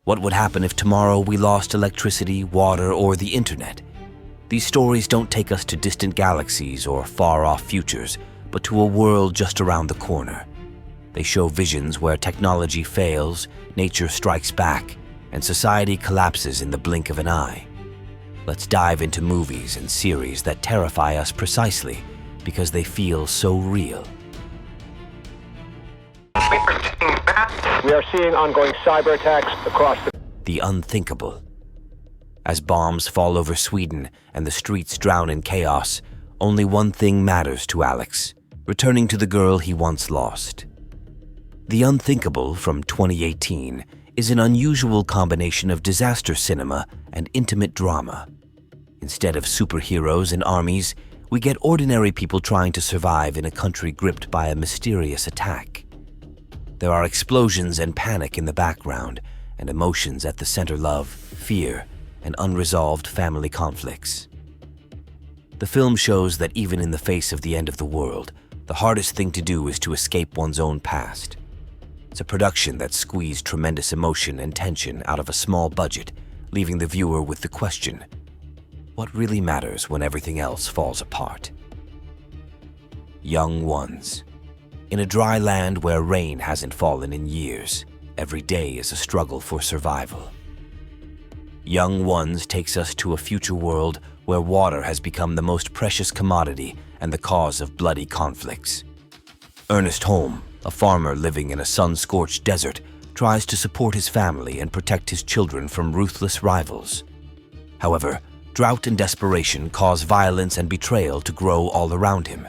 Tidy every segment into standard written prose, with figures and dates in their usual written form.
What would happen if tomorrow we lost electricity, water, or the internet? These stories don't take us to distant galaxies or far-off futures, but to a world just around the corner. They show visions where technology fails, nature strikes back, and society collapses in the blink of an eye. Let's dive into movies and series that terrify us precisely because they feel so real. We are seeing ongoing cyber attacks across The Unthinkable. As bombs fall over Sweden and the streets drown in chaos, only one thing matters to Alex: returning to the girl he once lost. The Unthinkable from 2018 is an unusual combination of disaster cinema and intimate drama. Instead of superheroes and armies, we get ordinary people trying to survive in a country gripped by a mysterious attack. There are explosions and panic in the background, and emotions at the center: love, fear, and unresolved family conflicts. The film shows that even in the face of the end of the world, the hardest thing to do is to escape one's own past. It's a production that squeezed tremendous emotion and tension out of a small budget, leaving the viewer with the question: what really matters when everything else falls apart? Young Ones. In a dry land where rain hasn't fallen in years, every day is a struggle for survival. Young Ones takes us to a future world where water has become the most precious commodity and the cause of bloody conflicts. Ernest Holm, a farmer living in a sun-scorched desert, tries to support his family and protect his children from ruthless rivals. However, drought and desperation cause violence and betrayal to grow all around him.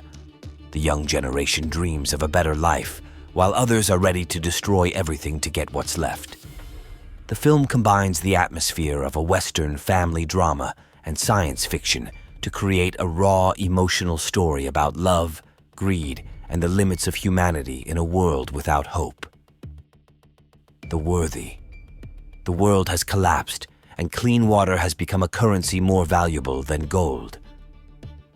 The young generation dreams of a better life, while others are ready to destroy everything to get what's left. The film combines the atmosphere of a Western family drama and science fiction to create a raw, emotional story about love, greed, and the limits of humanity in a world without hope. The Worthy. The world has collapsed, and clean water has become a currency more valuable than gold.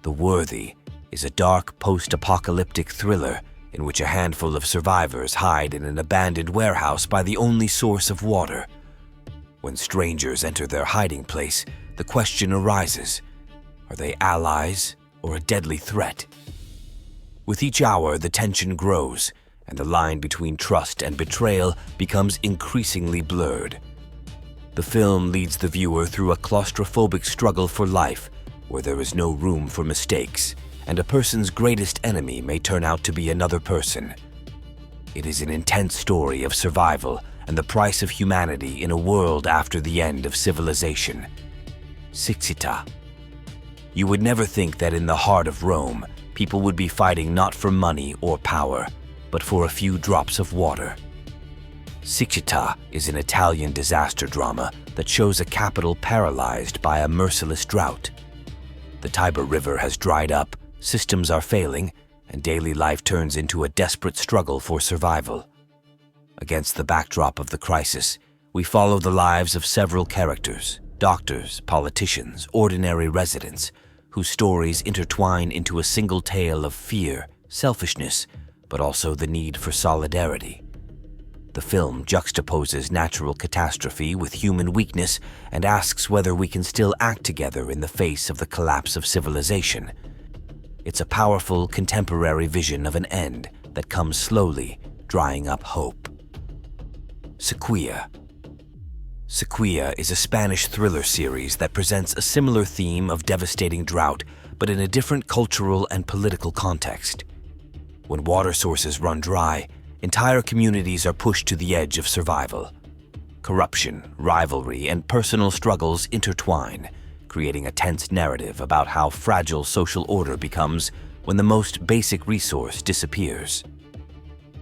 The Worthy is a dark post-apocalyptic thriller in which a handful of survivors hide in an abandoned warehouse by the only source of water. When strangers enter their hiding place, the question arises: are they allies or a deadly threat? With each hour, the tension grows, and the line between trust and betrayal becomes increasingly blurred. The film leads the viewer through a claustrophobic struggle for life, where there is no room for mistakes, and a person's greatest enemy may turn out to be another person. It is an intense story of survival and the price of humanity in a world after the end of civilization. Siccità. You would never think that in the heart of Rome, people would be fighting not for money or power, but for a few drops of water. Siccità is an Italian disaster drama that shows a capital paralyzed by a merciless drought. The Tiber River has dried up, systems are failing, and daily life turns into a desperate struggle for survival. Against the backdrop of the crisis, we follow the lives of several characters: doctors, politicians, ordinary residents, whose stories intertwine into a single tale of fear, selfishness, but also the need for solidarity. The film juxtaposes natural catastrophe with human weakness and asks whether we can still act together in the face of the collapse of civilization. It's a powerful, contemporary vision of an end that comes slowly, drying up hope. Sequía. Sequía is a Spanish thriller series that presents a similar theme of devastating drought, but in a different cultural and political context. When water sources run dry, entire communities are pushed to the edge of survival. Corruption, rivalry, and personal struggles intertwine, creating a tense narrative about how fragile social order becomes when the most basic resource disappears.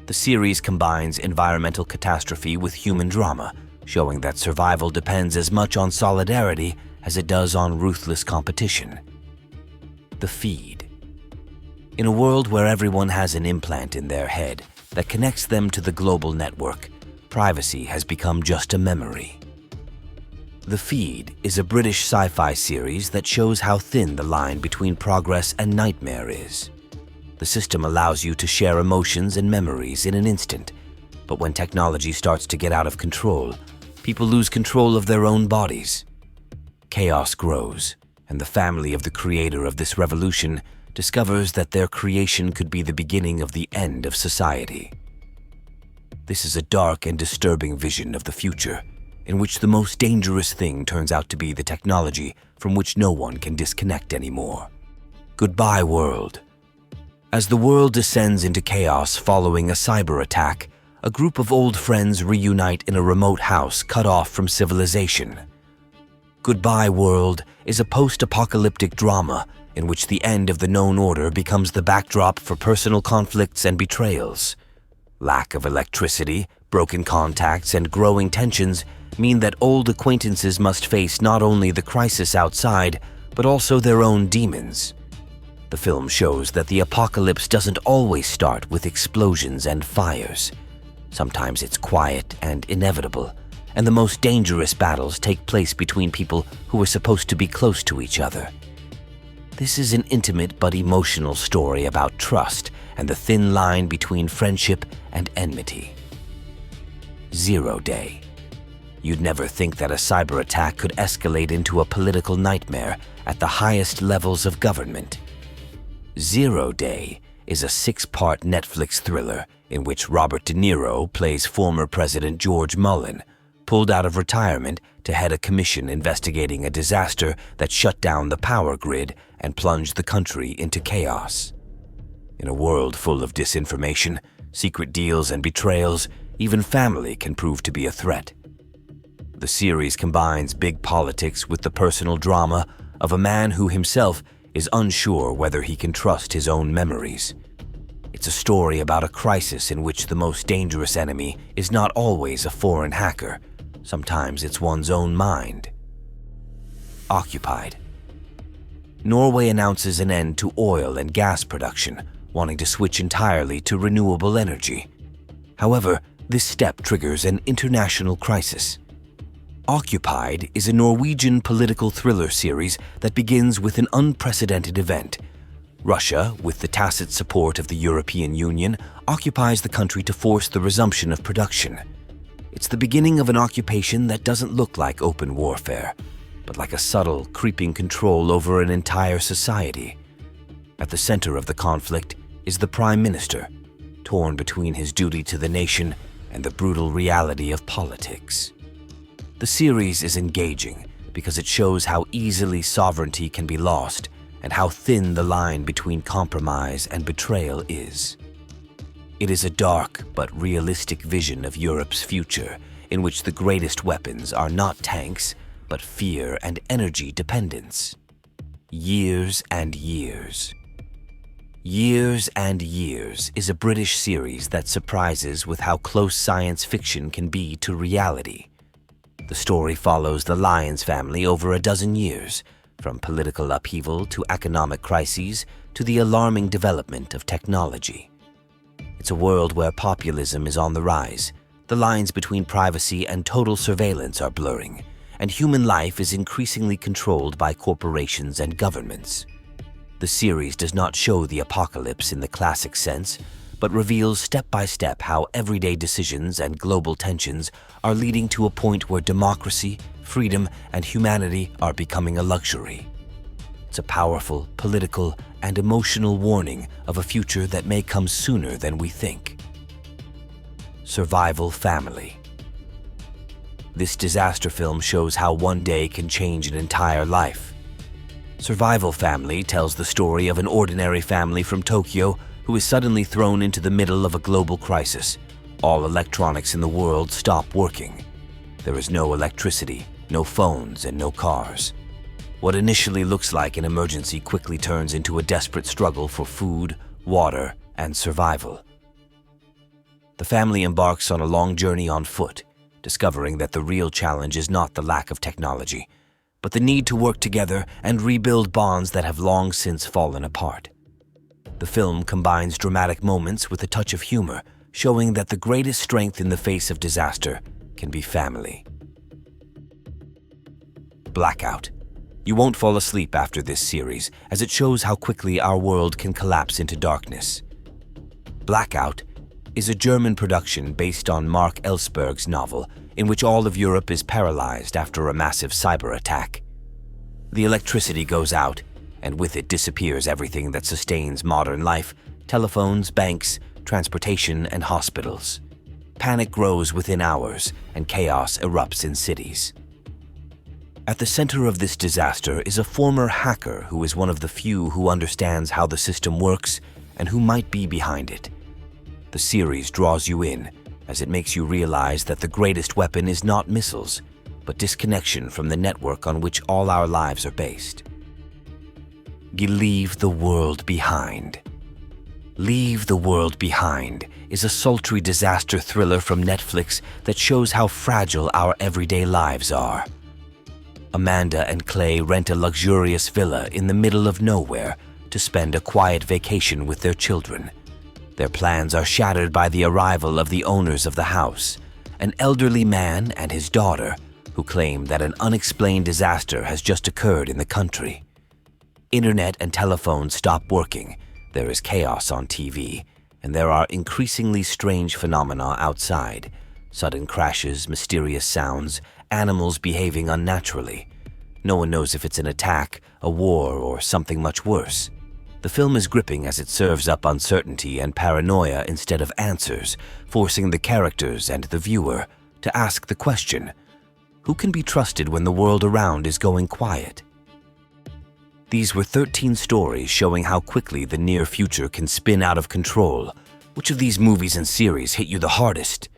The series combines environmental catastrophe with human drama, showing that survival depends as much on solidarity as it does on ruthless competition. The Feed. In a world where everyone has an implant in their head that connects them to the global network, privacy has become just a memory. The Feed is a British sci-fi series that shows how thin the line between progress and nightmare is. The system allows you to share emotions and memories in an instant, but when technology starts to get out of control, People lose control of their own bodies. Chaos grows, and the family of the creator of this revolution discovers that their creation could be the beginning of the end of society. This is a dark and disturbing vision of the future, in which the most dangerous thing turns out to be the technology from which no one can disconnect anymore. Goodbye, world. As the world descends into chaos following a cyber attack, a group of old friends reunite in a remote house cut off from civilization. Goodbye, World is a post-apocalyptic drama in which the end of the known order becomes the backdrop for personal conflicts and betrayals. Lack of electricity, broken contacts, and growing tensions mean that old acquaintances must face not only the crisis outside, but also their own demons. The film shows that the apocalypse doesn't always start with explosions and fires. Sometimes it's quiet and inevitable, and the most dangerous battles take place between people who are supposed to be close to each other. This is an intimate but emotional story about trust and the thin line between friendship and enmity. 0 Day. You'd never think that a cyber attack could escalate into a political nightmare at the highest levels of government. 0 Day is a 6-part Netflix thriller in which Robert De Niro plays former President George Mullen, pulled out of retirement to head a commission investigating a disaster that shut down the power grid and plunged the country into chaos. In a world full of disinformation, secret deals, and betrayals, even family can prove to be a threat. The series combines big politics with the personal drama of a man who himself is unsure whether he can trust his own memories. It's a story about a crisis in which the most dangerous enemy is not always a foreign hacker. Sometimes it's one's own mind. Occupied. Norway announces an end to oil and gas production, wanting to switch entirely to renewable energy. However, this step triggers an international crisis. Occupied is a Norwegian political thriller series that begins with an unprecedented event. Russia, with the tacit support of the European Union, occupies the country to force the resumption of production. It's the beginning of an occupation that doesn't look like open warfare, but like a subtle, creeping control over an entire society. At the center of the conflict is the Prime Minister, torn between his duty to the nation and the brutal reality of politics. The series is engaging because it shows how easily sovereignty can be lost and how thin the line between compromise and betrayal is. It is a dark but realistic vision of Europe's future in which the greatest weapons are not tanks, but fear and energy dependence. Years and Years. Years and Years is a British series that surprises with how close science fiction can be to reality. The story follows the Lyons family over a dozen years, from political upheaval to economic crises to the alarming development of technology. It's a world where populism is on the rise, the lines between privacy and total surveillance are blurring, and human life is increasingly controlled by corporations and governments. The series does not show the apocalypse in the classic sense, but reveals step by step how everyday decisions and global tensions are leading to a point where democracy, freedom, and humanity are becoming a luxury. It's a powerful, political, and emotional warning of a future that may come sooner than we think. Survival Family. This disaster film shows how one day can change an entire life. Survival Family tells the story of an ordinary family from Tokyo who is suddenly thrown into the middle of a global crisis. All electronics in the world stop working. There is no electricity, no phones, and no cars. What initially looks like an emergency quickly turns into a desperate struggle for food, water, and survival. The family embarks on a long journey on foot, discovering that the real challenge is not the lack of technology, but the need to work together and rebuild bonds that have long since fallen apart. The film combines dramatic moments with a touch of humor, showing that the greatest strength in the face of disaster can be family. Blackout. You won't fall asleep after this series, as it shows how quickly our world can collapse into darkness. Blackout is a German production based on Mark Ellsberg's novel, in which all of Europe is paralyzed after a massive cyber attack. The electricity goes out, and with it disappears everything that sustains modern life: telephones, banks, transportation, and hospitals. Panic grows within hours, and chaos erupts in cities. At the center of this disaster is a former hacker who is one of the few who understands how the system works and who might be behind it. The series draws you in, as it makes you realize that the greatest weapon is not missiles, but disconnection from the network on which all our lives are based. Leave the World Behind. Leave the World Behind is a sultry disaster thriller from Netflix that shows how fragile our everyday lives are. Amanda and Clay rent a luxurious villa in the middle of nowhere to spend a quiet vacation with their children. Their plans are shattered by the arrival of the owners of the house, an elderly man and his daughter, who claim that an unexplained disaster has just occurred in the country. Internet and telephones stop working, there is chaos on TV, and there are increasingly strange phenomena outside: sudden crashes, mysterious sounds, animals behaving unnaturally. No one knows if it's an attack, a war, or something much worse. The film is gripping as it serves up uncertainty and paranoia instead of answers, forcing the characters and the viewer to ask the question: who can be trusted when the world around is going quiet? These were 13 stories showing how quickly the near future can spin out of control. Which of these movies and series hit you the hardest?